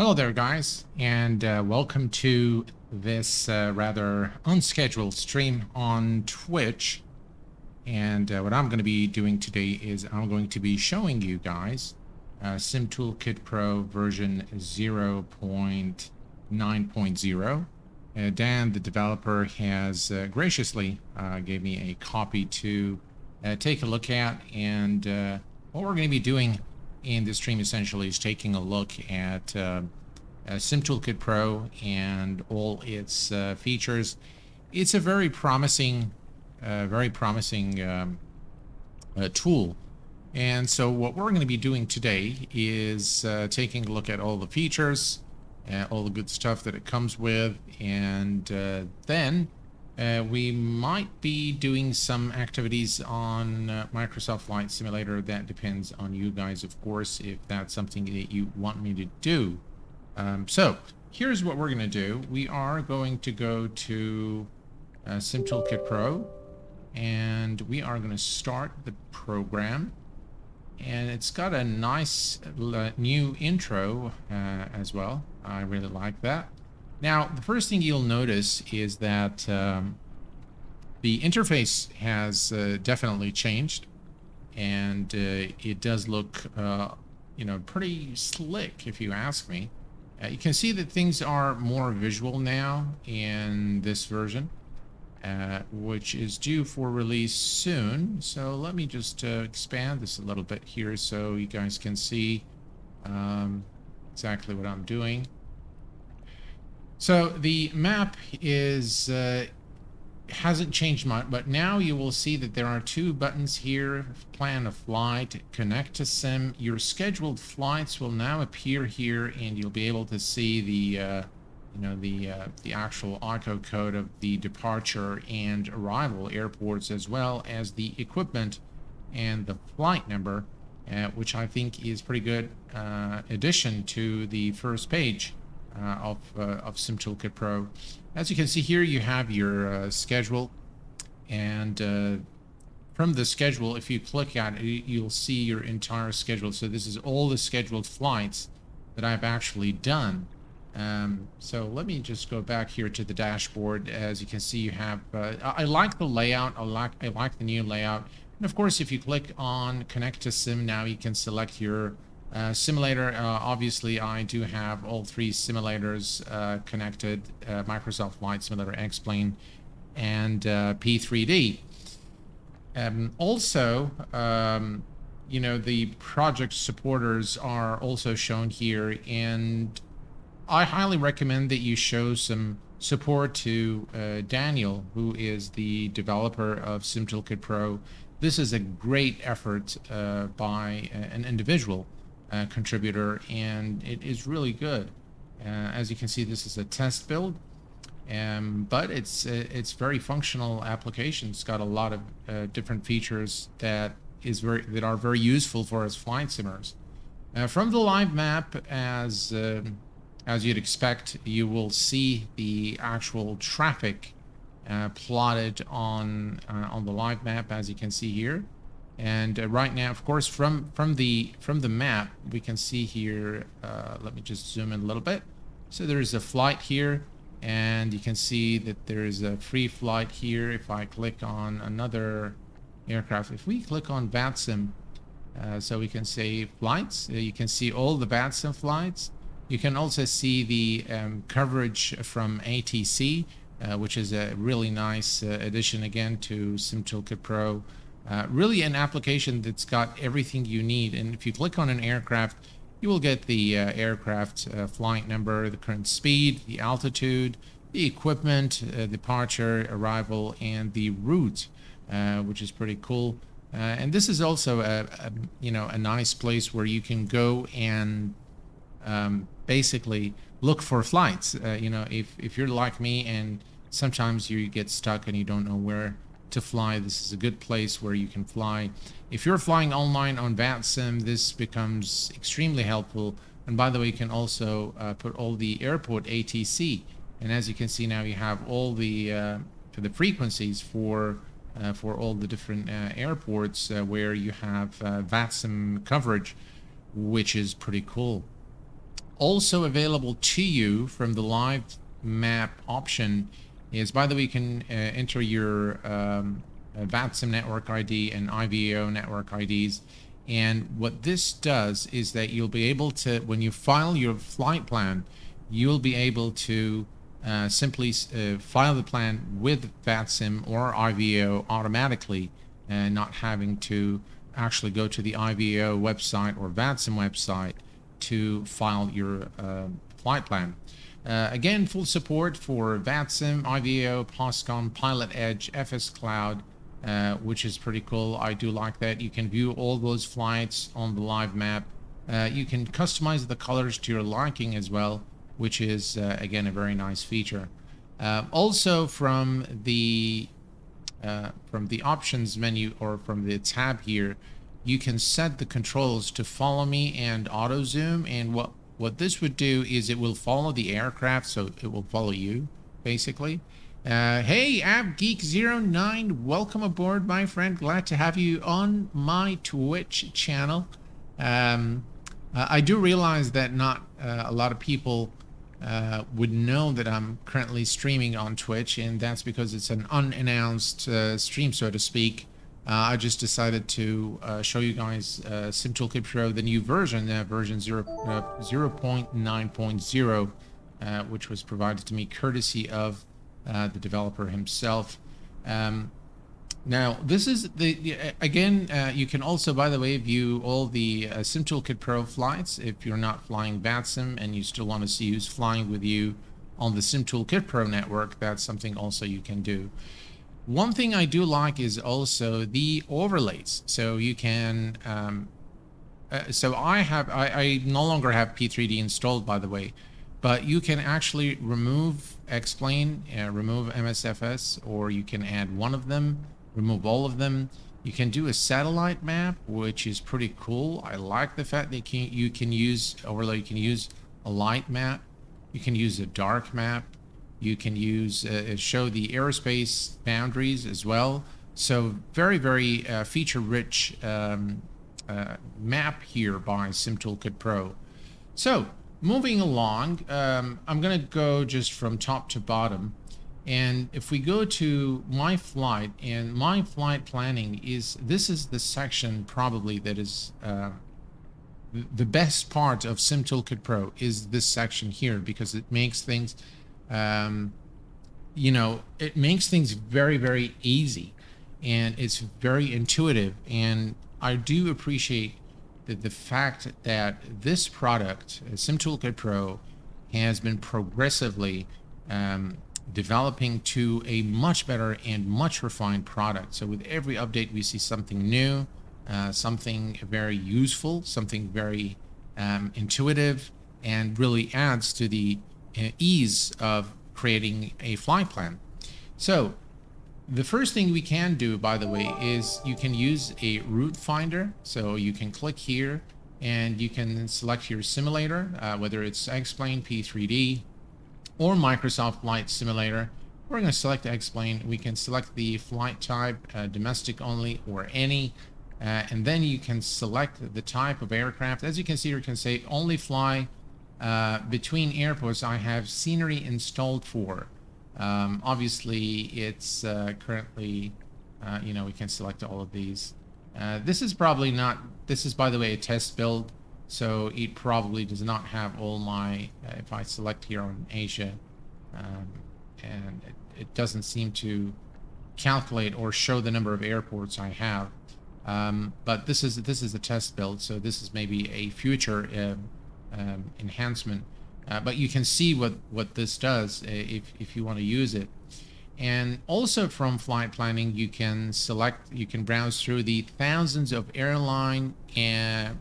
Hello there, guys, and welcome to this rather unscheduled stream on Twitch. And what I'm going to be doing today is I'm going to be showing you guys SimToolKitPro version 0.9.0. Dan, the developer, has graciously gave me a copy to take a look at, and what we're going to be doing in this stream essentially is taking a look at SimToolKitPro and all its features. It's a very promising tool. And so what we're going to be doing today is taking a look at all the features, all the good stuff that it comes with, and then we might be doing some activities on Microsoft Flight Simulator. That depends on you guys, of course, if that's something that you want me to do. So here's what we're going to do. We are going to go to SimToolKitPro, and we are going to start the program. And it's got a nice new intro as well. I really like that. Now, the first thing you'll notice is that the interface has definitely changed, and it does look, pretty slick, if you ask me. You can see that things are more visual now in this version, which is due for release soon. So let me just expand this a little bit here so you guys can see exactly what I'm doing. So the map is hasn't changed much, but now you will see that there are two buttons here: plan a flight, connect to sim. Your scheduled flights will now appear here, and you'll be able to see the the actual auto code of the departure and arrival airports, as well as the equipment and the flight number, which I think is pretty good addition to the first page of SimToolKitPro. As you can see here, you have your schedule, and from the schedule, if you click at it, you'll see your entire schedule. So this is all the scheduled flights that I've actually done. So let me just go back here to the dashboard. As you can see, you have I like the layout. I like the new layout. And of course, if you click on connect to sim, now you can select your simulator. Obviously, I do have all three simulators connected: Microsoft Flight Simulator, X-Plane, and P3D. Also, the project supporters are also shown here, and I highly recommend that you show some support to Daniel, who is the developer of SimToolKitPro. This is a great effort by an individual contributor, and it is really good. As you can see, this is a test build, but it's very functional application. It's got a lot of different features that are very useful for us flight simmers. From the live map, as you'd expect, you will see the actual traffic plotted on the live map, as you can see here. And right now, of course, from the map, we can see here. Let me just zoom in a little bit. So there is a flight here, and you can see that there is a free flight here. If I click on another aircraft, if we click on VATSIM, so we can say flights. You can see all the VATSIM flights. You can also see the coverage from ATC, which is a really nice addition again to SimToolKitPro. Really an application that's got everything you need. And if you click on an aircraft, you will get the aircraft flight number, the current speed, the altitude, the equipment, departure, arrival, and the route, which is pretty cool. And this is also a nice place where you can go and basically look for flights. If you're like me and sometimes you get stuck and you don't know where to fly, this is a good place where you can fly. If you're flying online on VATSIM, this becomes extremely helpful. And by the way, you can also put all the airport ATC, and as you can see now, you have all the frequencies for all the different airports where you have VATSIM coverage, which is pretty cool. Also available to you from the live map option is, by the way, you can enter your VATSIM network ID and IVO network IDs. And what this does is that you'll be able to, when you file your flight plan, you'll be able to simply file the plan with VATSIM or IVO automatically, and not having to actually go to the IVO website or VATSIM website to file your flight plan. Again, full support for VATSIM, IVO, POSCOM, Pilot Edge, FS Cloud, which is pretty cool. I do like that. You can view all those flights on the live map. You can customize the colors to your liking as well, which is again a very nice feature. Also from the options menu, or from the tab here, you can set the controls to follow me and auto zoom. And what this would do is it will follow the aircraft, so it will follow you basically. Hey, AppGeek09, welcome aboard, my friend. Glad to have you on my Twitch channel. I do realize that not a lot of people would know that I'm currently streaming on Twitch, and that's because it's an unannounced stream, so to speak. I just decided to show you guys SimToolKitPro, the new version, version 0.9.0, which was provided to me courtesy of the developer himself. Now, this is again, you can also, by the way, view all the SimToolKitPro flights if you're not flying VATSIM and you still want to see who's flying with you on the SimToolKitPro network. That's something also you can do. One thing I do like is also the overlays. So you can, so I no longer have P3D installed, by the way, but you can actually remove Explain, remove MSFS, or you can add one of them, remove all of them. You can do a satellite map, which is pretty cool. I like the fact that you can use overlay. You can use a light map. You can use a dark map. You can use show the aerospace boundaries as well. So very, very feature-rich map here by SimToolKitPro. So moving along, I'm going to go just from top to bottom. And if we go to my flight, and my flight planning this is the section probably that is the best part of SimToolKitPro, is this section here, because it makes things you know, it makes things very, very easy, and it's very intuitive. And I do appreciate the fact that this product, SimToolKitPro, has been progressively developing to a much better and much refined product. So with every update, we see something new, something very useful, something very intuitive, and really adds to the ease of creating a flight plan. So the first thing we can do, by the way, is you can use a route finder. So you can click here and you can select your simulator, whether it's X-Plane, P3D, or Microsoft Flight Simulator. We're going to select X-Plane. We can select the flight type, domestic only or any, and then you can select the type of aircraft. As you can see, you can say only fly between airports I have scenery installed for. Obviously, it's currently, you know, we can select all of these. This is probably not, this is, by the way, a test build, so it probably does not have all my, if I select here on Asia, and it doesn't seem to calculate or show the number of airports I have. But this is a test build, so this is maybe a future enhancement. But you can see what this does if you want to use it. And also from flight planning, you can browse through the thousands of airline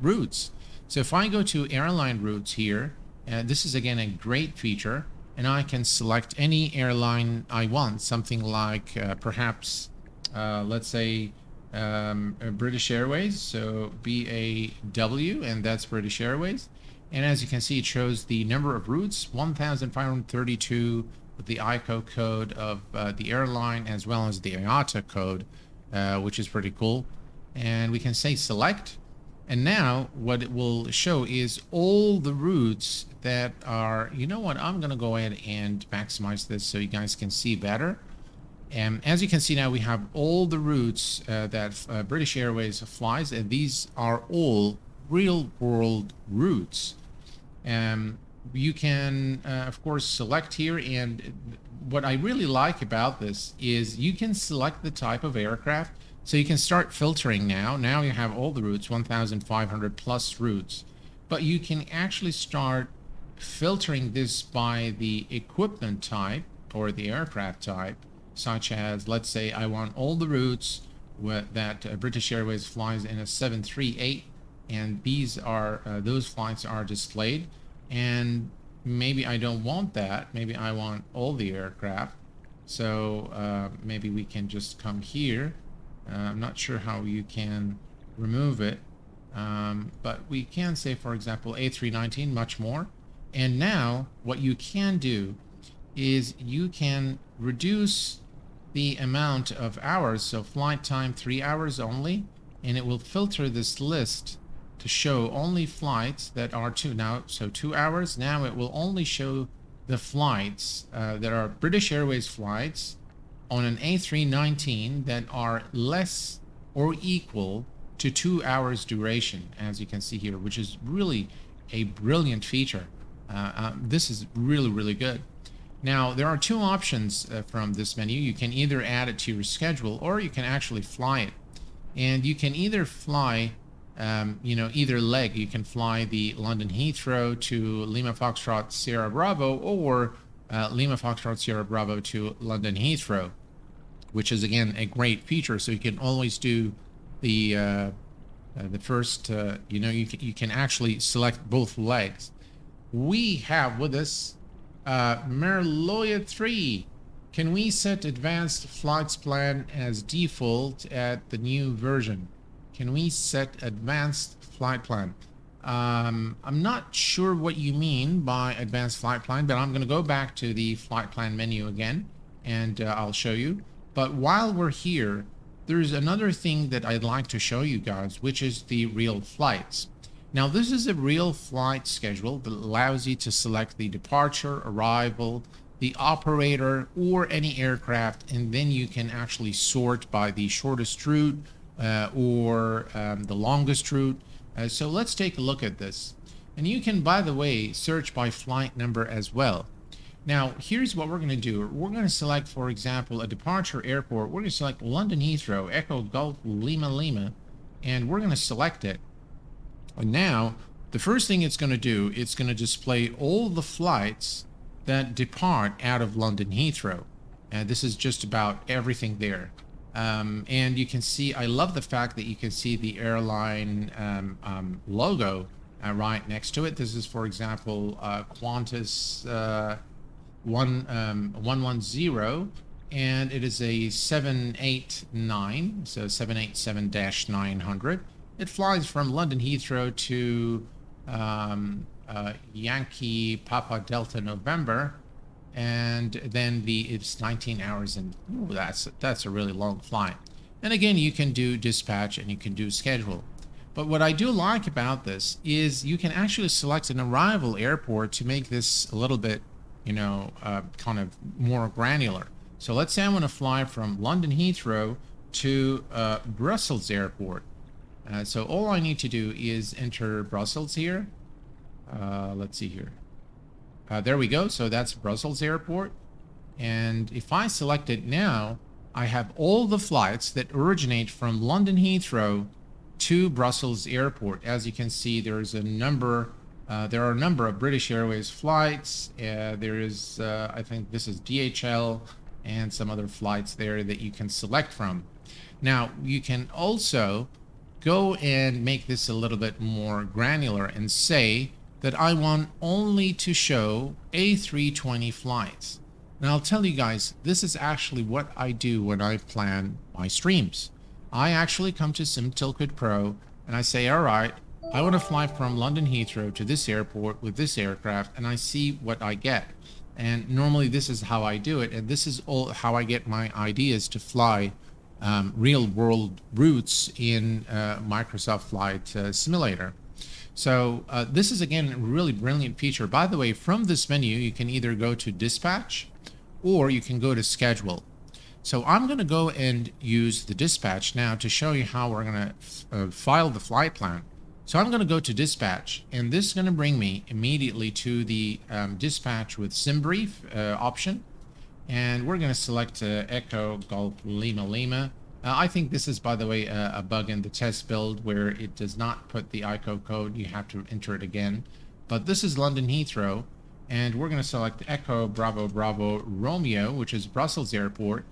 routes. So if I go to airline routes here, this is again a great feature, and I can select any airline I want, something like perhaps let's say British Airways, so BAW, and that's British Airways. And as you can see, it shows the number of routes, 1,532, with the ICO code of the airline, as well as the IATA code, which is pretty cool. And we can say select, And now what it will show is all the routes that are, you know what, I'm going to go ahead and maximize this so you guys can see better. And as you can see now, we have all the routes that British Airways flies, and these are all real world routes. You can, of course, select here, and what I really like about this is you can select the type of aircraft, so you can start filtering now. Now you have all the routes, 1,500 plus routes, but you can actually start filtering this by the equipment type or the aircraft type, such as, let's say I want all the routes that British Airways flies in a 738, and these are those flights are displayed. And maybe I don't want that. Maybe I want all the aircraft. So maybe we can just come here. I'm not sure how you can remove it, but we can say, for example, A319, much more. And now what you can do is you can reduce the amount of hours, so flight time 3 hours only, and it will filter this list to show only flights that are 2 hours. Now it will only show the flights that are British Airways flights on an A319 that are less or equal to 2 hours duration, as you can see here, which is really a brilliant feature. This is really good. Now, there are two options from this menu. You can either add it to your schedule, or you can actually fly it. And you can either fly, either leg. You can fly the London Heathrow to Lima Foxtrot Sierra Bravo, or Lima Foxtrot Sierra Bravo to London Heathrow, which is, again, a great feature. So you can always do the first, you can actually select both legs. We have with us Merloya 3. Can we set advanced flights plan as default at the new version? Can we set advanced flight plan? I'm not sure what you mean by advanced flight plan, but I'm going to go back to the flight plan menu again, and I'll show you. But while we're here, there's another thing that I'd like to show you guys, which is the real flights. Now, this is a real flight schedule that allows you to select the departure, arrival, the operator, or any aircraft, and then you can actually sort by the shortest route or the longest route. So let's take a look at this. And you can, by the way, search by flight number as well. Now, here's what we're going to do. We're going to select, for example, a departure airport. We're going to select London Heathrow, Echo Golf Lima Lima, and we're going to select it. And now, the first thing it's going to do, it's going to display all the flights that depart out of London Heathrow. And this is just about everything there. And you can see, I love the fact that you can see the airline logo right next to it. This is, for example, Qantas 110, and it is a 789, so 787-900. It flies from London Heathrow to Yankee Papa Delta November, and then it's 19 hours, and that's a really long flight. And again, you can do dispatch and you can do schedule. But what I do like about this is you can actually select an arrival airport to make this a little bit, kind of more granular. So let's say I want to fly from London Heathrow to Brussels Airport. So all I need to do is enter Brussels here. Let's see here. There we go. So that's Brussels Airport. And if I select it now, I have all the flights that originate from London Heathrow to Brussels Airport. As you can see, there are a number of British Airways flights. There is, I think this is DHL and some other flights there that you can select from. Now, you can also go and make this a little bit more granular and say that I want only to show A320 flights. And I'll tell you guys, this is actually what I do when I plan my streams. I actually come to SimToolKitPro and I say, all right, I want to fly from London Heathrow to this airport with this aircraft, and I see what I get. And normally this is how I do it, and this is all how I get my ideas to fly real world routes in Microsoft Flight Simulator. So this is again a really brilliant feature. By the way, from this menu you can either go to dispatch or you can go to schedule. So I'm going to go and use the dispatch now to show you how we're going to file the flight plan. So I'm going to go to dispatch, and this is going to bring me immediately to the dispatch with simbrief option. And we're going to select Echo Golf Lima Lima. I think this is, by the way, a bug in the test build where it does not put the ICO code. You have to enter it again. But this is London Heathrow, and we're going to select Echo Bravo Bravo Romeo, which is Brussels Airport.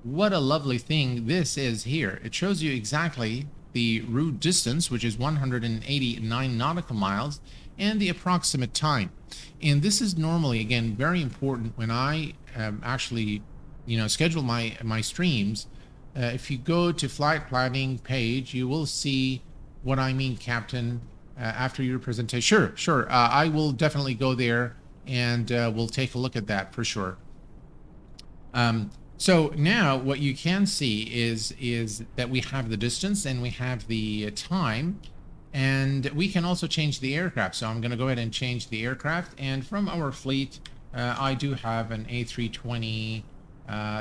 What a lovely thing this is here. It shows you exactly the route distance, which is 189 nautical miles, and the approximate time. And this is normally, again, very important when I actually, schedule my streams. If you go to flight planning page, you will see what I mean, Captain, after your presentation. Sure. I will definitely go there, and we'll take a look at that for sure. So now what you can see is that we have the distance and we have the time, and we can also change the aircraft. So I'm going to go ahead and change the aircraft, and from our fleet, I do have an A320.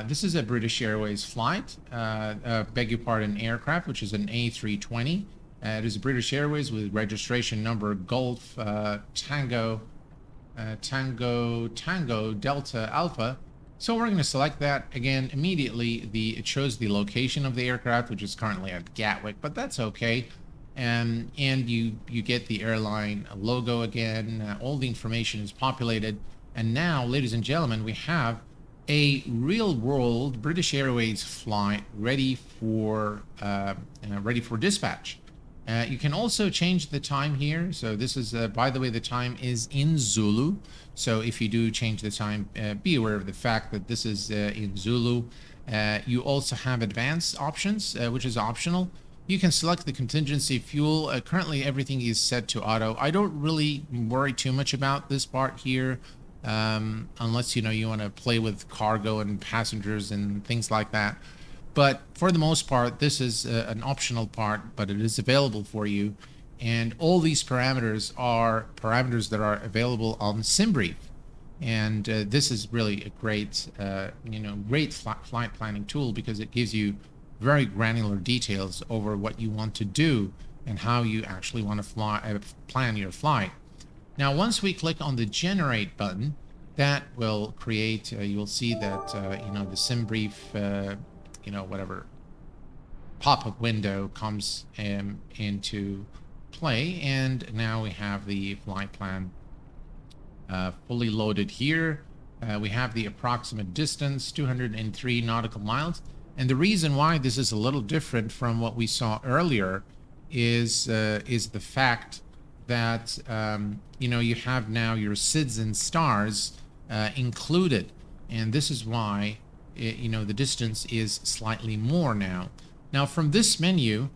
This is a British Airways flight, beg your pardon, aircraft, which is an A320. It is a British Airways with registration number Golf Tango Delta Alpha. So we're going to select that. Again, immediately it shows the location of the aircraft, which is currently at Gatwick, but that's okay. And you get the airline logo again. All the information is populated. And now, ladies and gentlemen, we have a real-world British Airways flight ready for dispatch. You can also change the time here. So this is, by the way, the time is in Zulu. So if you do change the time, be aware of the fact that this is in Zulu. You also have advanced options, which is optional. You can select the contingency fuel. Currently, everything is set to auto. I don't really worry too much about this part here, unless you want to play with cargo and passengers and things like that. But for the most part, this is an optional part, but it is available for you. And all these parameters are parameters that are available on SimBrief. And this is really a great, great flight planning tool, because it gives you very granular details over what you want to do and how you actually want to plan your flight. Now, once we click on the Generate button, that will create, you'll see that, the SimBrief, whatever pop-up window comes into play, and now we have the flight plan fully loaded here. We have the approximate distance, 203 nautical miles, and the reason why this is a little different from what we saw earlier is the fact that you have now your SIDS and stars included, and this is why the distance is slightly more now. Now, from this menu,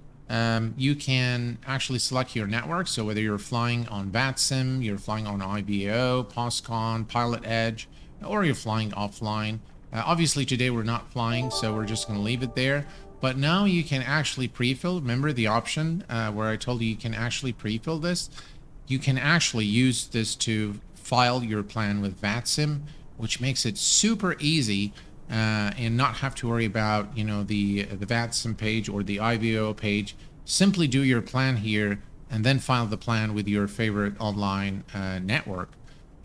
you can actually select your network. So whether you're flying on VATSIM, you're flying on IBO, POSCON, Pilot Edge, or you're flying offline. Obviously today we're not flying, so we're just going to leave it there. But now you can actually pre-fill. Remember the option where I told you can actually pre-fill this? You can actually use this to file your plan with VATSIM, which makes it super easy and not have to worry about the VATSIM page or the IVO page. Simply do your plan here and then file the plan with your favorite online network.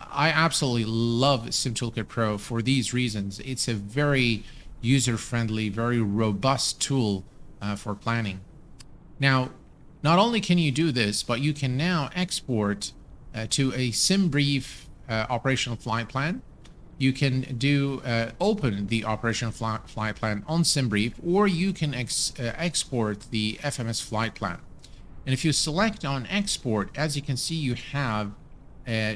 I absolutely love SimToolKitPro for these reasons. It's a very user-friendly, very robust tool for planning. Now, not only can you do this, but you can now export to a SimBrief operational flight plan. You can do open the operational flight plan on SimBrief, or you can export the FMS flight plan. And if you select on export, as you can see, you have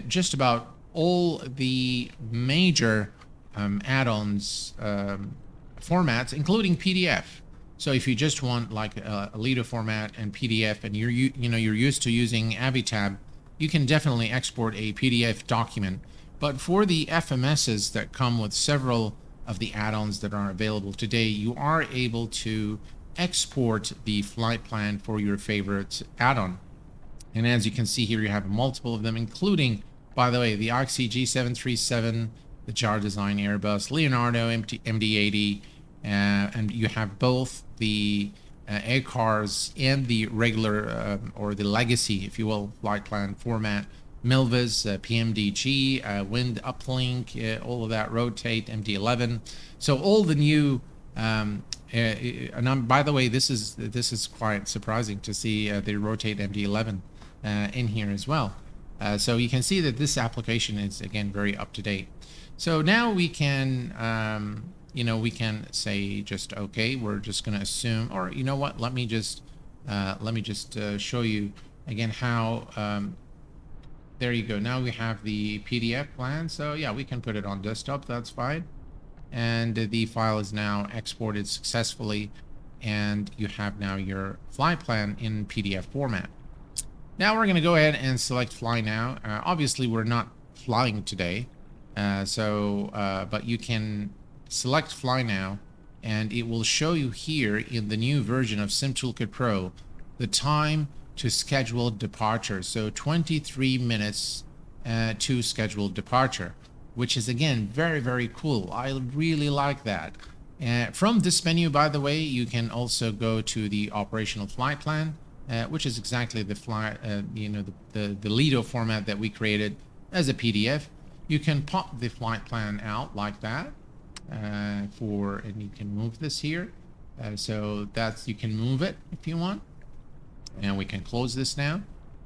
just about all the major add-ons formats, including PDF. So if you just want like a Lido format and PDF, and you're used to using Avitab, you can definitely export a PDF document. But for the FMSs that come with several of the add-ons that are available today, you are able to export the flight plan for your favorite add-on. And as you can see here, you have multiple of them, including, by the way, the Oxy G737, the Jar Design Airbus, Leonardo MD-80, and you have both the ACARS and the regular or the legacy, if you will, flight plan format. Milvus, PMDG, Wind Uplink, all of that, Rotate, MD-11. So all the new, and by the way, this is quite surprising to see the Rotate MD-11 in here as well. So you can see that this application is again very up to date. So now we can, we can say just okay. We're just going to assume, or you know what? Let me just show you again how. There you go. Now we have the PDF plan. So yeah, we can put it on desktop. That's fine. And the file is now exported successfully, and you have now your flight plan in PDF format. Now we're going to go ahead and select Fly Now. Obviously, we're not flying today, but you can select Fly Now, and it will show you here in the new version of SimToolKitPro the time to scheduled departure. So 23 minutes to scheduled departure, which is again very, very cool. I really like that. From this menu, by the way, you can also go to the operational flight plan, which is exactly the the Lido format that we created as a PDF. You can pop the flight plan out like that, and you can move this here. So you can move it if you want. And we can close this now,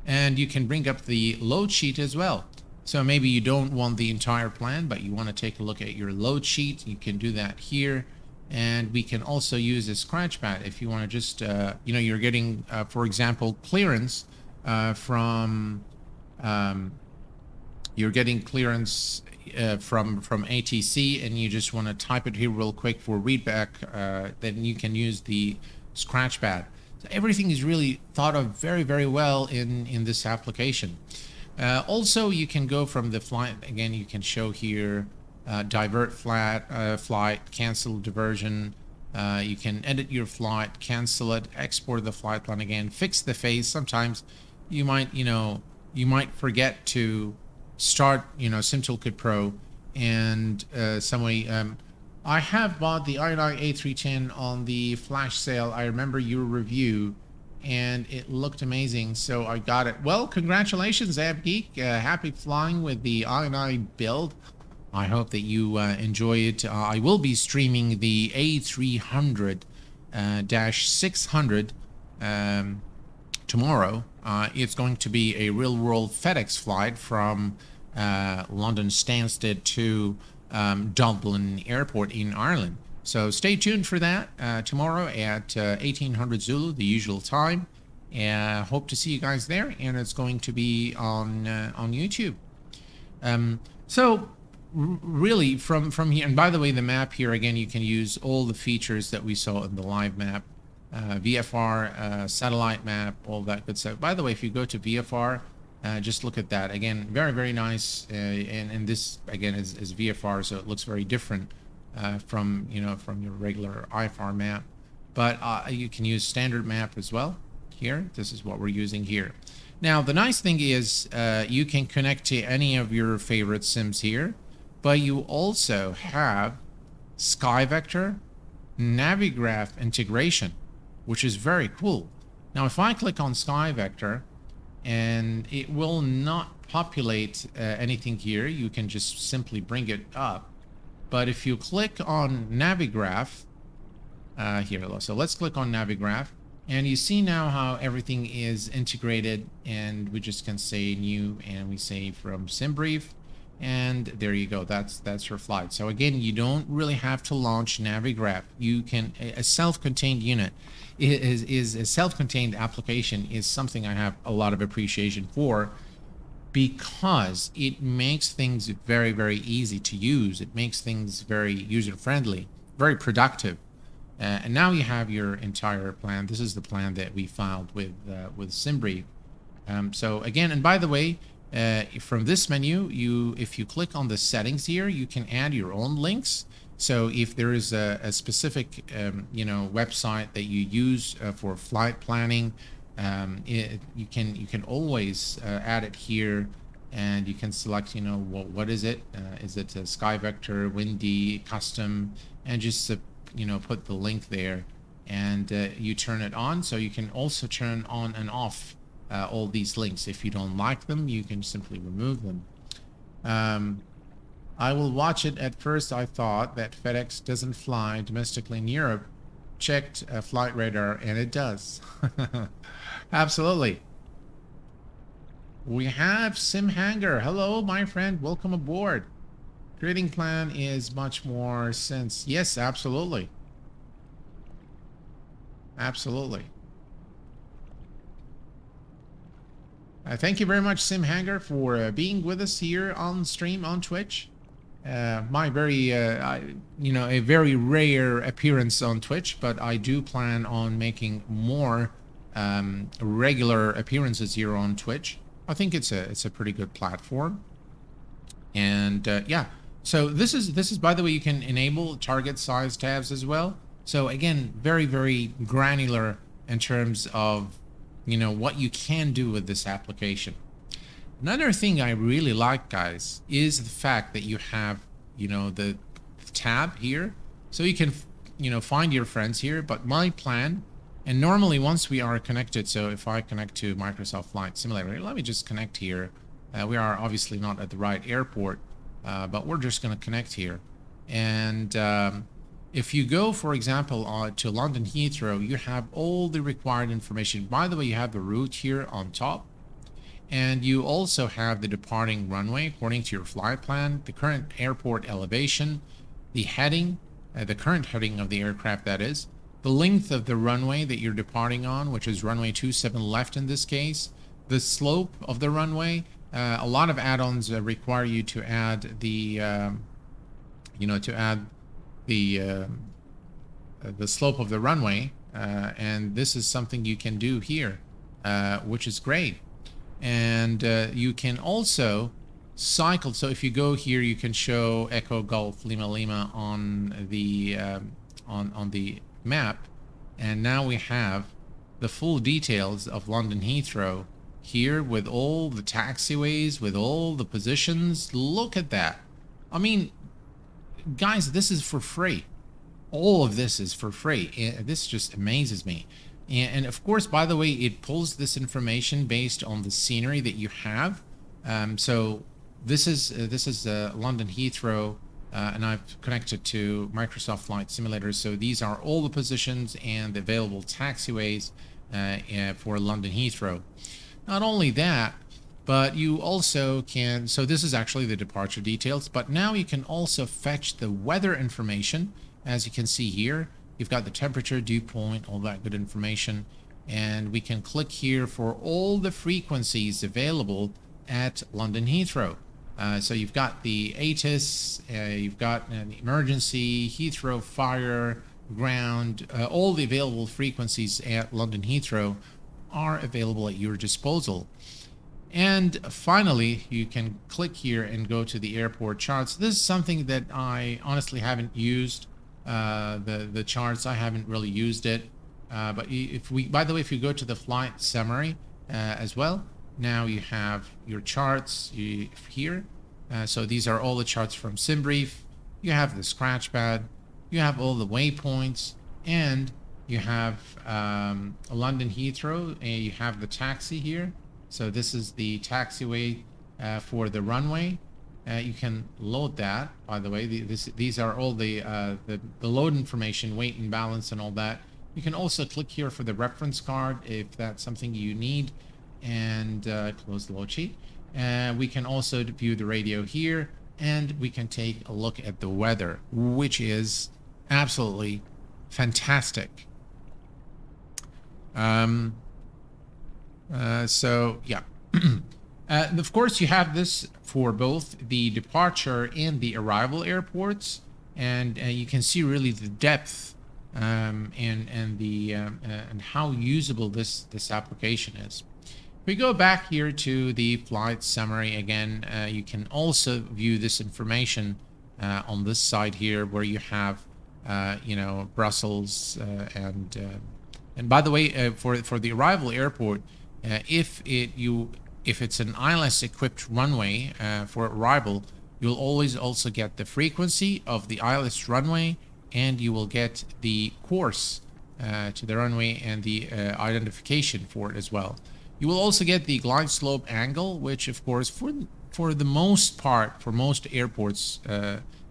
and you can bring up the load sheet as well. So maybe you don't want the entire plan, but you want to take a look at your load sheet. You can do that here, and we can also use a scratch pad if you want to just you're getting for example clearance from ATC, and you just want to type it here real quick for readback. Then you can use the scratch pad. So everything is really thought of very, very well in this application. Also, you can go from the flight, again, you can show here, divert flight, cancel diversion. You can edit your flight, cancel it, export the flight plan again, fix the phase. Sometimes you might forget to start, SimToolKitPro, and I have bought the i9 A310 on the flash sale. I remember your review, and it looked amazing, so I got it. Well, congratulations, AppGeek. Happy flying with the i9 build. I hope that you enjoy it. I will be streaming the A300-600 tomorrow. It's going to be a real-world FedEx flight from London Stansted to Dublin Airport in Ireland. So stay tuned for that tomorrow at 1800 Zulu, the usual time. Hope to see you guys there, and it's going to be on YouTube. So really from here, and by the way, the map here again, you can use all the features that we saw in the live map, VFR, satellite map, all that good stuff. By the way, if you go to VFR, just look at that again, very, very nice, and this again is VFR, so it looks very different from your regular IFR map, but you can use standard map as well here. This is what we're using here. Now the nice thing is you can connect to any of your favorite sims here, but you also have SkyVector Navigraph integration, which is very cool. Now if I click on SkyVector, and it will not populate anything here, you can just simply bring it up. But if you click on Navigraph here, so let's click on Navigraph, and you see now how everything is integrated, and we just can say new, and we say from simbrief, and there you go. That's your flight. So again, you don't really have to launch Navigraph. You can, a self-contained unit is a self-contained application is something I have a lot of appreciation for, because it makes things very, very easy to use. It makes things very user-friendly, very productive. And now you have your entire plan. This is the plan that we filed with simbrief. So again, and by the way, from this menu, if you click on the settings here, you can add your own links. So if there is a specific, website that you use for flight planning, you can always add it here, and you can select, what is it? Is it a Sky Vector, Windy, Custom, and just put the link there, and you turn it on. So you can also turn on and off all these links. If you don't like them, you can simply remove them. I will watch it. At first I thought that FedEx doesn't fly domestically in Europe. Checked flight radar, and it does. Absolutely. We have SimHanger. Hello, my friend. Welcome aboard. Trading plan is much more sense. Yes, absolutely. Absolutely. Thank you very much, SimHanger, for being with us here on stream on Twitch. My very, a very rare appearance on Twitch, but I do plan on making more regular appearances here on Twitch. I think it's a pretty good platform, and yeah. So this is by the way, you can enable target size tabs as well. So again, very, very granular in terms of what you can do with this application. Another thing I really like, guys, is the fact that you have, the tab here. So you can, find your friends here. But my plan, and normally once we are connected, so if I connect to Microsoft Flight Simulator, let me just connect here. We are obviously not at the right airport, but we're just going to connect here. And if you go, for example, to London Heathrow, you have all the required information. By the way, you have the route here on top. And you also have the departing runway according to your flight plan, the current airport elevation, the heading, the current heading of the aircraft, that is, the length of the runway that you're departing on, which is runway 27 left in this case, the slope of the runway. A lot of add-ons require you to add the, the slope of the runway, and this is something you can do here, which is great. And you can also cycle. So if you go here, you can show Echo Golf Lima Lima on the map, and now we have the full details of London Heathrow here with all the taxiways, with all the positions. Look at that. I mean, guys, this is for free. All of this is for free. This just amazes me. And of course, by the way, it pulls this information based on the scenery that you have. So this is London Heathrow, and I've connected to Microsoft Flight Simulator. So these are all the positions and the available taxiways for London Heathrow. Not only that, but you also can, so this is actually the departure details, but now you can also fetch the weather information. As you can see here, you've got the temperature, dew point, all that good information. And we can click here for all the frequencies available at London Heathrow. So you've got the ATIS, you've got the emergency, Heathrow fire, ground, all the available frequencies at London Heathrow are available at your disposal. And finally, you can click here and go to the airport charts. This is something that I honestly haven't used. The charts, I haven't really used it. But by the way, if you go to the flight summary as well, now you have your charts here. So these are all the charts from SimBrief. You have the scratch pad, you have all the waypoints, and you have London Heathrow, and you have the taxi here. So this is the taxiway for the runway. You can load that, by the way. These are all the load information, weight and balance and all that. You can also click here for the reference card if that's something you need, and close the load sheet. We can also view the radio here, and we can take a look at the weather, which is absolutely fantastic. So yeah. Of course, you have this for both the departure and the arrival airports, and you can see really the depth and how usable this application is. If we go back here to the flight summary again, you can also view this information on this side here, where you have, you know, Brussels, and by the way, for the arrival airport, if it's an ILS equipped runway for arrival, you'll always also get the frequency of the ILS runway, and you will get the course to the runway and the identification for it as well. You will also get the glide slope angle, which of course for the most part, for most airports,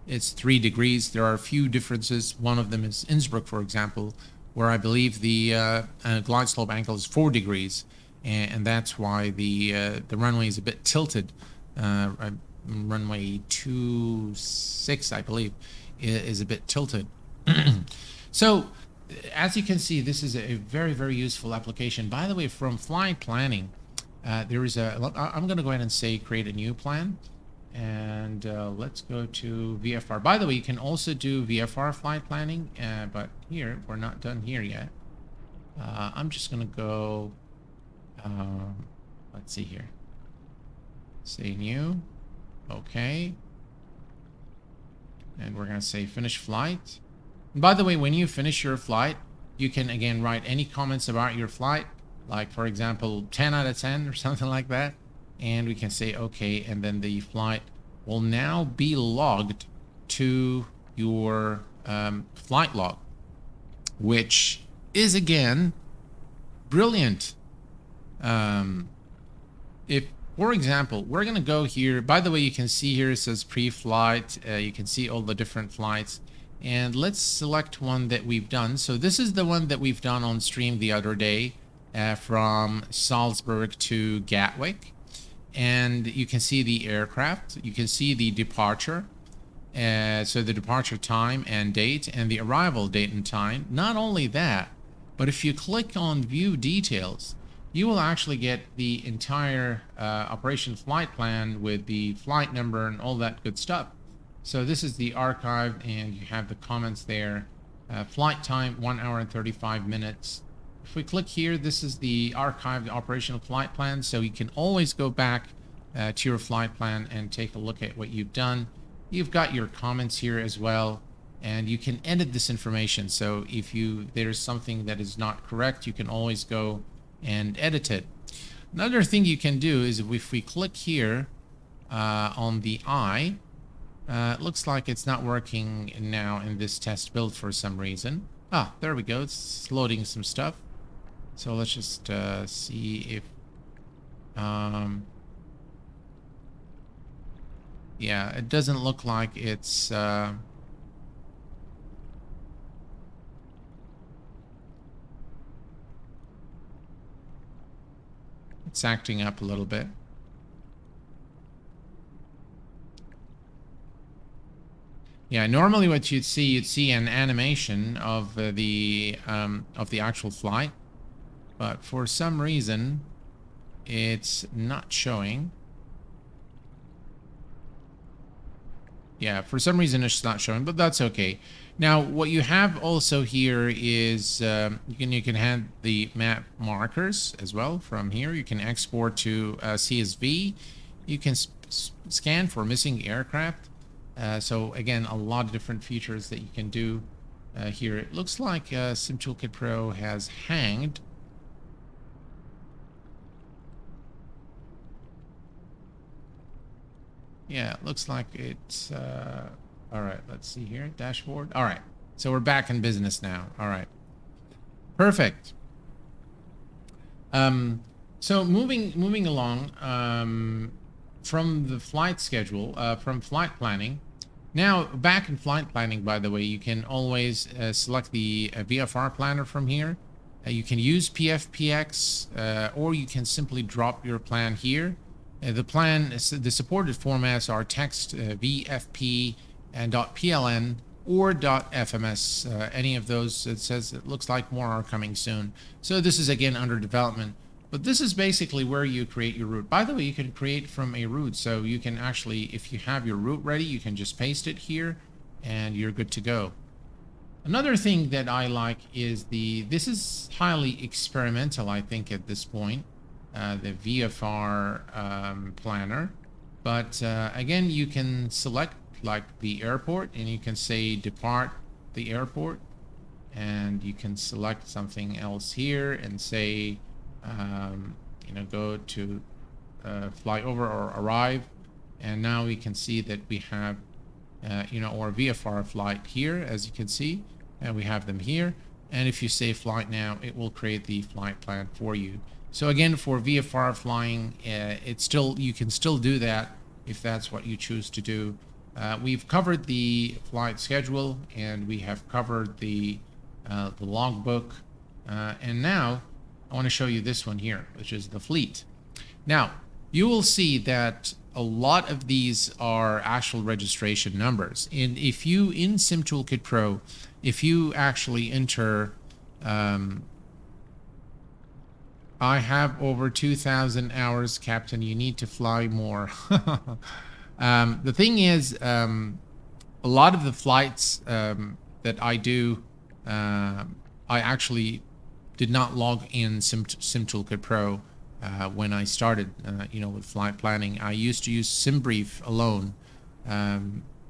it's 3 degrees. There are a few differences. One of them is Innsbruck, for example, where I believe the glide slope angle is 4 degrees, and that's why the runway is a bit tilted. Runway 26, I believe, is a bit tilted. So, as you can see, this is a very, very useful application. By the way, from flight planning, there is I'm going to go ahead and say create a new plan. And let's go to VFR. By the way, you can also do VFR flight planning, but here, we're not done here yet. I'm just going to go, let's see here. Say new. Okay. And we're going to say finish flight. And by the way, when you finish your flight, you can again write any comments about your flight, like for example 10 out of 10 or something like that, and we can say okay, and then the flight will now be logged to your flight log, which is again brilliant. If, for example, we're going to go here, by the way, you can see here it says pre-flight. You can see all the different flights. And let's select one that we've done. So this is the one that we've done on stream the other day, from Salzburg to Gatwick. And you can see the aircraft. You can see the departure. So the departure time and date, and the arrival date and time. Not only that, but if you click on view details, you will actually get the entire operation flight plan with the flight number and all that good stuff. So this is the archive, and you have the comments there. Flight time 1 hour and 35 minutes. If we click here, this is the archived operational flight plan, so you can always go back to your flight plan and take a look at what you've done. You've got your comments here as well, and you can edit this information. So if there's something that is not correct, you can always go and edit it. Another thing you can do is if we click here on the eye, it looks like it's not working now in this test build for some reason. Ah, there we go. It's loading some stuff. So let's just see if... yeah, it doesn't look like it's... it's acting up a little bit. Yeah, normally what you'd see an animation of the actual flight, but for some reason it's not showing. Yeah, for some reason it's not showing, but that's okay. Now, what you have also here is you can have the map markers as well from here. You can export to CSV. You can scan for missing aircraft. So again, a lot of different features that you can do here. It looks like SimToolKitPro has hanged. Yeah, it looks like it's... all right, let's see here. Dashboard. All right, so we're back in business now. All right, perfect. So moving along from the flight schedule, from flight planning. Now, back in flight planning, by the way, you can always select the VFR planner from here. You can use PFPX, or you can simply drop your plan here. The supported formats are text, VFP, and .pln or .fms. Any of those, it looks like more are coming soon. So this is again under development. But this is basically where you create your route. By the way, you can create from a route. So you can actually, if you have your route ready, you can just paste it here and you're good to go. Another thing that I like is this is highly experimental, I think, at this point, the VFR planner. But again, you can select like the airport, and you can say depart the airport, and you can select something else here and say, you know, go to fly over or arrive. And now we can see that we have, you know, our VFR flight here, as you can see, and we have them here. And if you say flight now, it will create the flight plan for you. So again, for VFR flying, it's still, you can still do that if that's what you choose to do. We've covered the flight schedule, and we have covered the logbook. And now I want to show you this one here, which is the fleet. Now, you will see that a lot of these are actual registration numbers. And if you, in SimToolKitPro, if you actually enter, I have over 2,000 hours, Captain, you need to fly more. The thing is, a lot of the flights that I do, I actually did not log in SimToolKitPro when I started, you know, with flight planning. I used to use simbrief alone,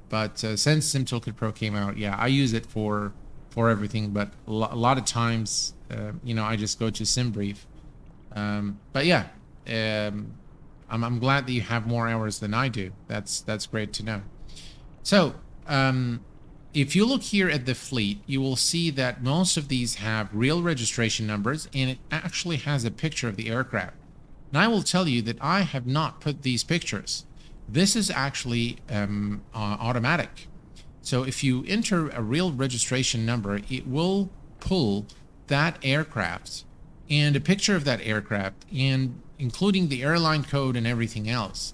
but since SimToolKitPro came out, yeah, I use it for everything. But a lot of times, you know, I just go to simbrief. But yeah, I'm glad that you have more hours than I do. That's great to know. So if you look here at the fleet, you will see that most of these have real registration numbers, and it actually has a picture of the aircraft. And I will tell you that I have not put these pictures. This is actually automatic. So if you enter a real registration number, it will pull that aircraft and a picture of that aircraft, and including the airline code and everything else.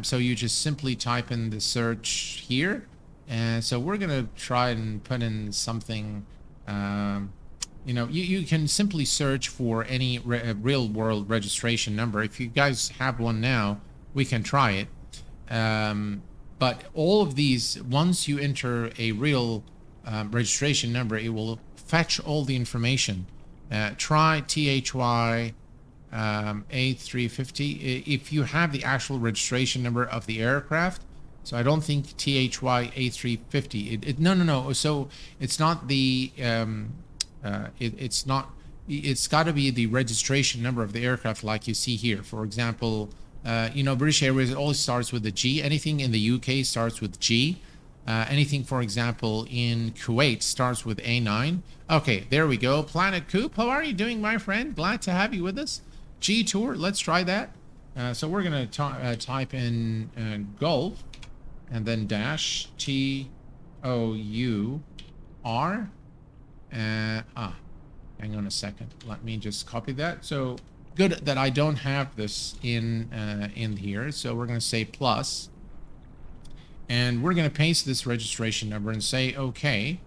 So you just simply type in the search here. And so we're going to try and put in something, you know, you can simply search for any real world registration number. If you guys have one now, we can try it. But all of these, once you enter a real registration number, it will fetch all the information. Try THY A350 if you have the actual registration number of the aircraft. So I don't think THY A350. No. So it's not the it's not. It's got to be the registration number of the aircraft, like you see here. For example, you know, British Airways always starts with a G. Anything in the UK starts with G. Anything, for example, in Kuwait starts with A9. Okay, there we go. Planet Coop, how are you doing, my friend? Glad to have you with us. G Tour, let's try that. So we're going to type in Gulf, and then dash TOUR. Hang on a second. Let me just copy that. So good that I don't have this in here. So we're going to say plus. And we're going to paste this registration number and say OK.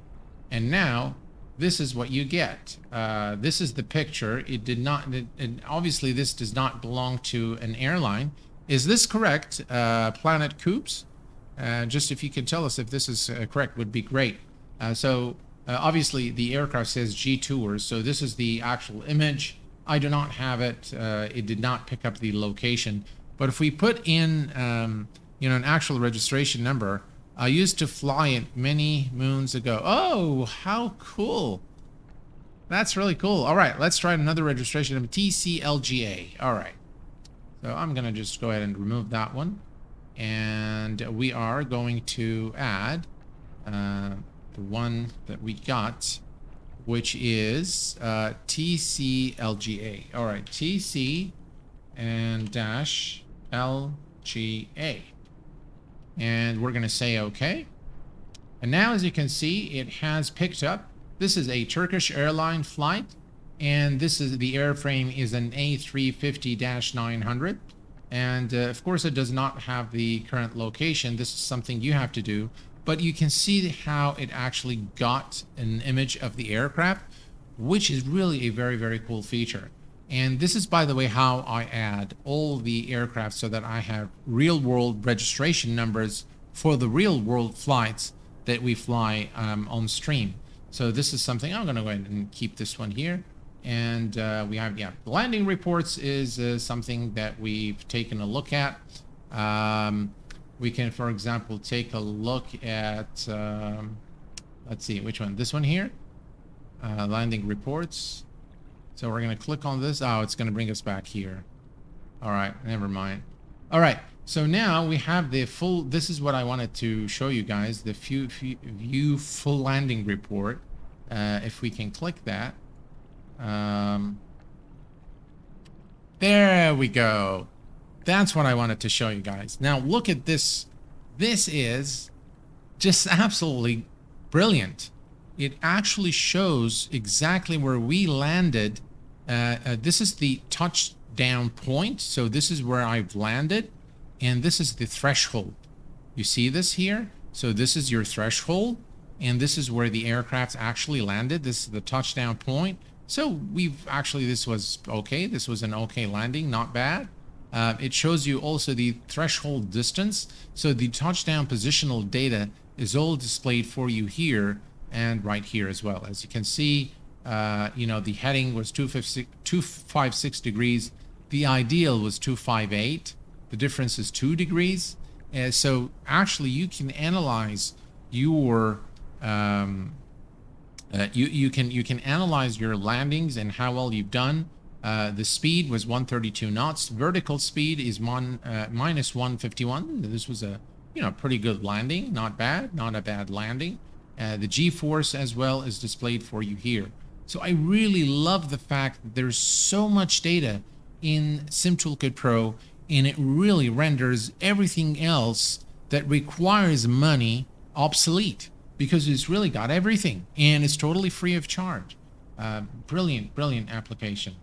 And now this is what you get. This is the picture. It did not, and obviously this does not belong to an airline. Is this correct, Planet Coops? Just if you can tell us if this is correct, would be great. Obviously the aircraft says G Tours, so this is the actual image. I do not have it. It did not pick up the location. But if we put in you know, an actual registration number, I used to fly it many moons ago. Oh, how cool. That's really cool. All right, let's try another registration number, TCLGA. All right. So I'm going to just go ahead and remove that one. And we are going to add the one that we got, which is TCLGA. All right, TC and dash LGA. And we're going to say OK. And now, as you can see, it has picked up. This is a Turkish airline flight. And this is the airframe is an A350-900. And of course, it does not have the current location. This is something you have to do. But you can see how it actually got an image of the aircraft, which is really a very, very cool feature. And this is, by the way, how I add all the aircraft so that I have real-world registration numbers for the real-world flights that we fly on stream. So this is something I'm going to go ahead and keep this one here. And we have, yeah, the landing reports is something that we've taken a look at. We can, for example, take a look at, let's see, which one? This one here, landing reports. So we're going to click on this. Oh, it's going to bring us back here. All right, never mind. All right, so now we have the full, this is what I wanted to show you guys, the view full landing report. If we can click that. There we go. That's what I wanted to show you guys. Now look at this. This is just absolutely brilliant. It actually shows exactly where we landed. This is the touchdown point. So this is where I've landed. And this is the threshold. You see this here? So this is your threshold. And this is where the aircraft actually landed. This is the touchdown point. So we've actually, this was okay. This was an okay landing, not bad. It shows you also the threshold distance. So the touchdown positional data is all displayed for you here and right here as well. As you can see, you know, the heading was 256 degrees. The ideal was 258. The difference is 2 degrees. So actually you can analyze your you can analyze your landings and how well you've done. The speed was 132 knots. Vertical speed is minus 151. This was a, you know, pretty good landing. Not bad. Not a bad landing. The G-force as well is displayed for you here. So I really love the fact that there's so much data in SimToolKitPro, and it really renders everything else that requires money obsolete, because it's really got everything and it's totally free of charge. Brilliant application.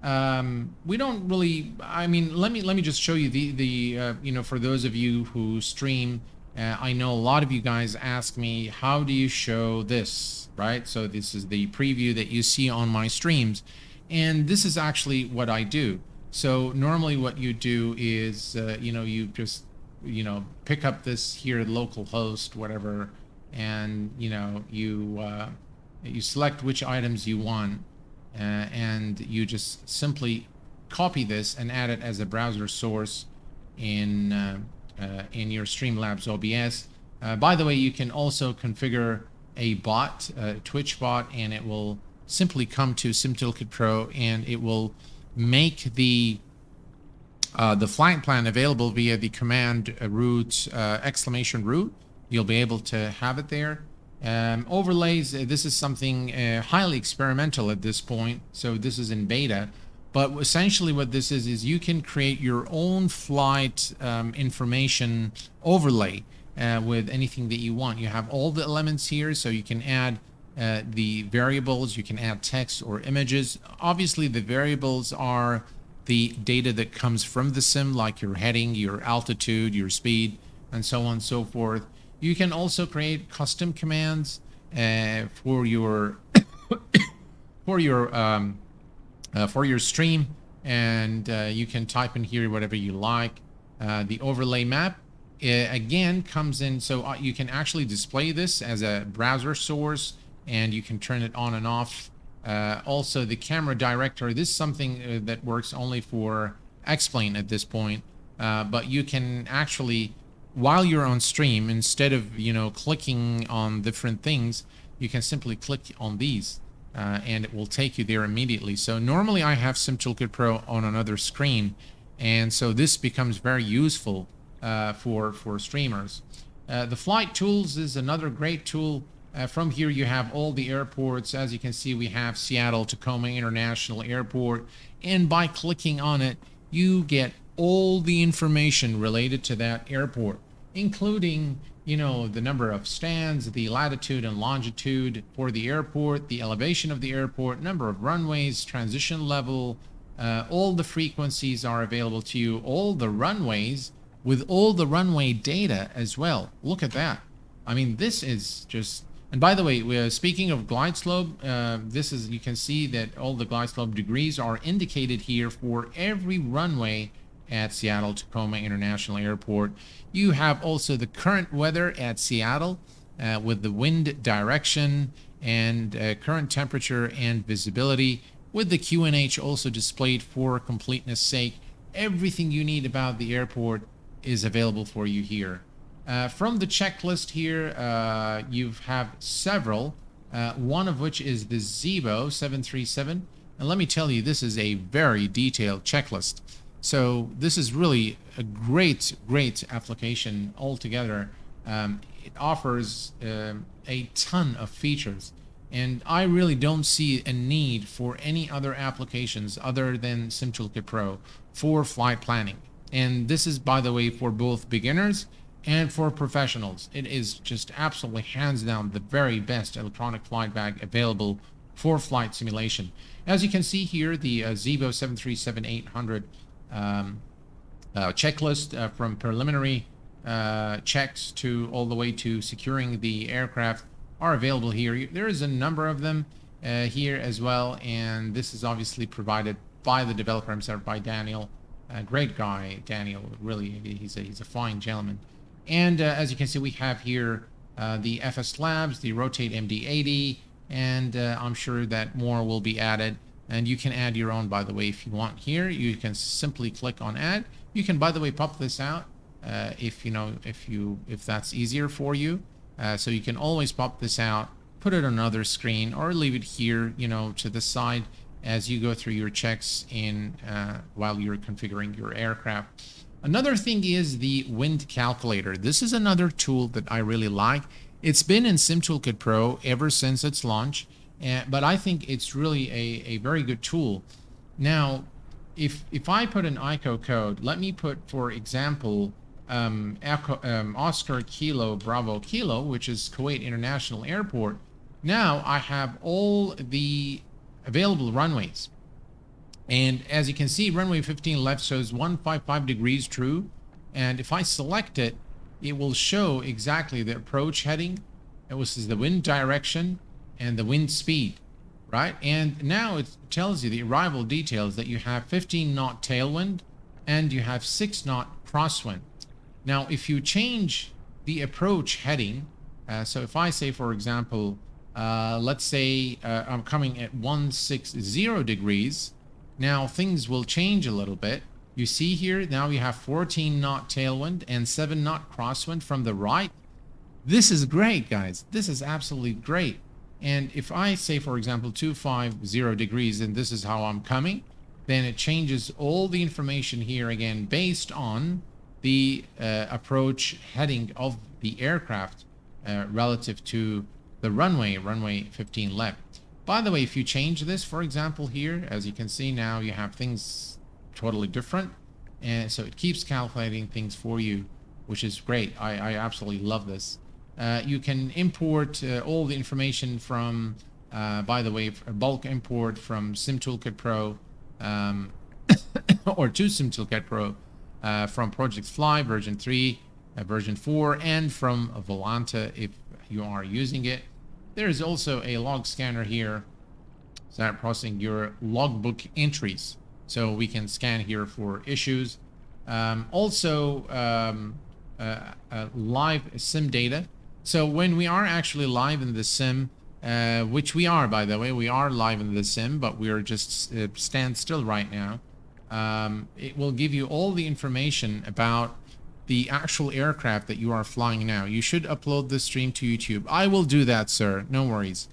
We don't really, I mean, let me just show you the you know, for those of you who stream, I know a lot of you guys ask me, how do you show this, right? So this is the preview that you see on my streams, and this is actually what I do. So normally what you do is, you know, you just, you know, pick up this here local host, whatever, and, you know, you select which items you want, and you just simply copy this and add it as a browser source in your Streamlabs OBS. By the way, you can also configure a bot, a Twitch bot, and it will simply come to SimToolKitPro and it will make the flight plan available via the command root !root. You'll be able to have it there. Overlays, this is something highly experimental at this point, so this is in beta, but essentially what this is you can create your own flight information overlay with anything that you want. You have all the elements here, so you can add the variables, you can add text or images. Obviously the variables are the data that comes from the sim, like your heading, your altitude, your speed, and so on and so forth. You can also create custom commands for your for your stream, and you can type in here whatever you like. The overlay map again comes in, so you can actually display this as a browser source, and you can turn it on and off. Also, the camera director, this is something that works only for X-Plane at this point, but you can actually, while you're on stream, instead of, you know, clicking on different things, you can simply click on these and it will take you there immediately. So normally I have SimToolKitPro on another screen, and so this becomes very useful for streamers. The flight tools is another great tool. From here you have all the airports. As you can see, we have Seattle Tacoma International Airport, and by clicking on it you get all the information related to that airport, including, you know, the number of stands, the latitude and longitude for the airport, the elevation of the airport, number of runways, transition level, all the frequencies are available to you, all the runways with all the runway data as well. Look at that. I mean, this is just, and by the way, speaking of glide slope, this is, you can see that all the glide slope degrees are indicated here for every runway at Seattle Tacoma International Airport. You have also the current weather at Seattle with the wind direction and current temperature and visibility, with the QNH also displayed for completeness sake. Everything you need about the airport is available for you here. From the checklist here, you have several, one of which is the v0.9.0. And let me tell you, this is a very detailed checklist. So this is really a great application altogether. It offers a ton of features. And I really don't see a need for any other applications other than SimToolKitPro for flight planning. And this is, by the way, for both beginners and for professionals. It is just absolutely hands down the very best electronic flight bag available for flight simulation. As you can see here, the v0.737.800 checklist from preliminary checks to all the way to securing the aircraft are available here. There is a number of them here as well, and this is obviously provided by the developer himself, by Daniel. A great guy, Daniel. Really, he's a fine gentleman. And as you can see, we have here the FS Labs, the Rotate MD80, and I'm sure that more will be added. And you can add your own, by the way, if you want. Here, you can simply click on Add. You can, by the way, pop this out if that's easier for you. So you can always pop this out, put it on another screen, or leave it here, to the side as you go through your checks while you're configuring your aircraft. Another thing is the wind calculator. This is another tool that I really like. It's been in SimToolKitPro ever since its launch, but I think it's really a very good tool. Now, if I put an ICO code, let me put, for example, Oscar Kilo Bravo Kilo, which is Kuwait International Airport. Now I have all the available runways. And as you can see, runway 15 left shows 155 degrees true. And if I select it, it will show exactly the approach heading. It was the wind direction and the wind speed, right? And now it tells you the arrival details that you have 15 knot tailwind and you have 6 knot crosswind. Now, if you change the approach heading, so if I say, for example, let's say I'm coming at 160 degrees, now things will change a little bit. You see here, now you have 14 knot tailwind and 7 knot crosswind from the right. This is great, guys. This is absolutely great. And if I say, for example, 250 degrees, and this is how I'm coming, then it changes all the information here again based on the approach heading of the aircraft relative to the runway 15 left. By the way, if you change this, for example, here, as you can see now, you have things totally different, and so it keeps calculating things for you, which is great. I absolutely love this. You can import all the information from, by the way, a bulk import from SimToolKitPro or to SimToolKitPro from Project Fly version 3, version 4, and from Volanta if you are using it. There is also a log scanner here, start processing your logbook entries. So we can scan here for issues. Also, live sim data. So when we are actually live in the sim, which we are, by the way, we are live in the sim, but we are just stand still right now. It will give you all the information about the actual aircraft that you are flying now. You should upload this stream to YouTube. I will do that, sir. No worries.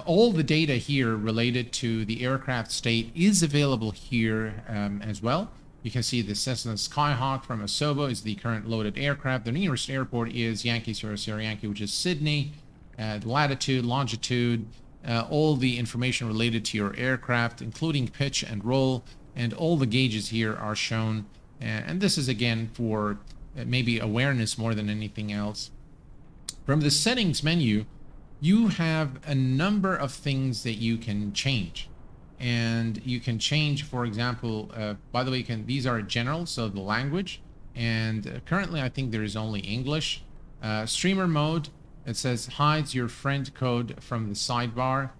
All the data here related to the aircraft state is available here as well. You can see the Cessna Skyhawk from Asobo is the current loaded aircraft. The nearest airport is Yankee Sierra Yankee, which is Sydney. The latitude, longitude, all the information related to your aircraft, including pitch and roll, and all the gauges here are shown. And this is again for maybe awareness more than anything else. From the settings menu, you have a number of things that you can change. And you can change, for example, by the way, these are general, so the language. And currently, I think there is only English. Streamer mode, it says hides your friend code from the sidebar.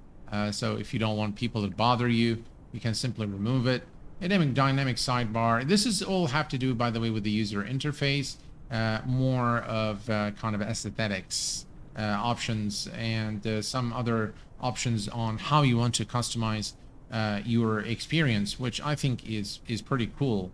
So if you don't want people to bother you, you can simply remove it. Dynamic sidebar. This is all have to do, by the way, with the user interface. More of kind of aesthetics options and some other options on how you want to customize your experience, which I think is pretty cool.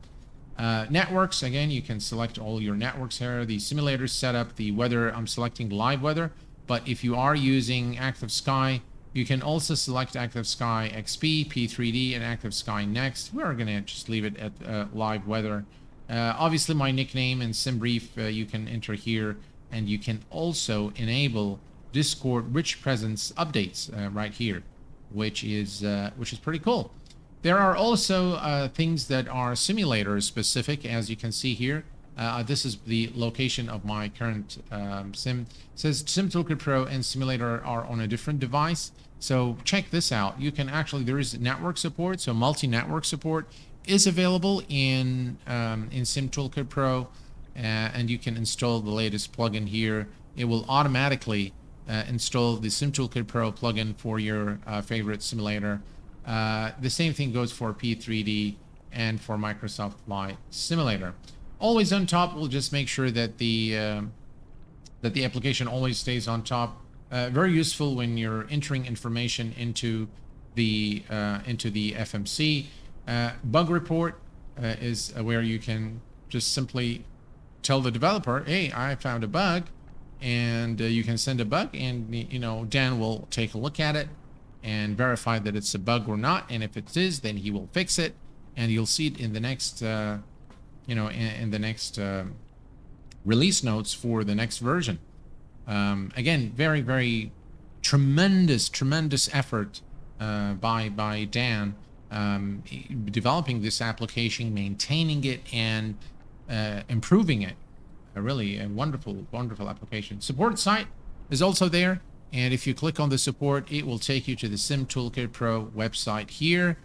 Networks, again, you can select all your networks here. The simulator setup, the weather, I'm selecting live weather. But if you are using Active Sky, you can also select Active Sky XP, P3D, and Active Sky Next. We're going to just leave it at live weather. Obviously, my nickname and simbrief you can enter here, and you can also enable Discord rich presence updates right here, which is pretty cool. There are also things that are simulator specific, as you can see here. This is the location of my current sim. It says SimToolKitPro and simulator are on a different device. So check this out. You can actually, there is network support, so multi-network support is available in SimToolKitPro, and you can install the latest plugin here. It will automatically install the SimToolKitPro plugin for your favorite simulator. The same thing goes for P3D and for Microsoft Flight Simulator. Always on top. We'll just make sure that the application always stays on top. Very useful when you're entering information into the FMC. Bug report is where you can just simply tell the developer, hey, I found a bug, and you can send a bug, and Dan will take a look at it and verify that it's a bug or not, and if it is, then he will fix it, and you'll see it in the next in the next release notes for the next version. Again, very, very tremendous effort by Dan developing this application, maintaining it, and improving it. Really a wonderful application. Support site is also there, and if you click on the support, it will take you to the SimToolKitPro website here.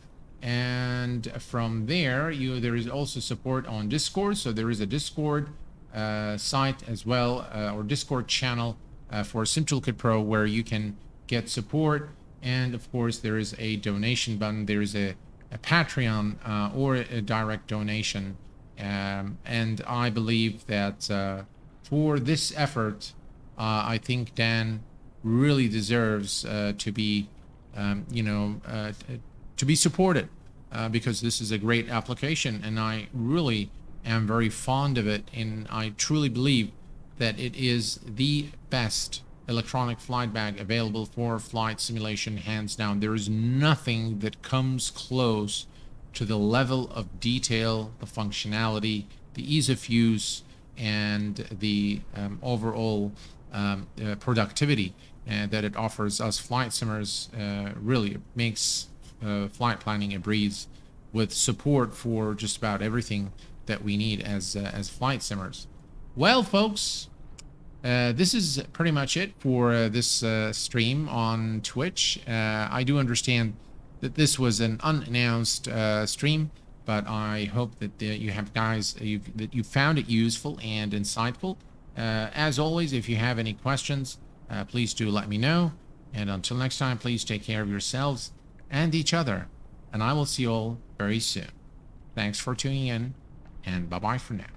And from there, there is also support on Discord. So there is a Discord site as well, or Discord channel for SimToolKitPro, where you can get support. And of course, there is a donation button. There is a Patreon or a direct donation. And I believe that for this effort, I think Dan really deserves to be, to be supported, because this is a great application, and I really am very fond of it, and I truly believe that it is the best electronic flight bag available for flight simulation, hands down. There is nothing that comes close to the level of detail, the functionality, the ease of use, and the overall productivity that it offers us flight simmers. Really makes flight planning a breeze, with support for just about everything that we need as flight simmers. Well, folks, this is pretty much it for this stream on Twitch. I do understand that this was an unannounced stream, but I hope that you have that you found it useful and insightful. As always, if you have any questions, please do let me know. And until next time, please take care of yourselves and each other. And I will see you all very soon. Thanks for tuning in, and bye-bye for now.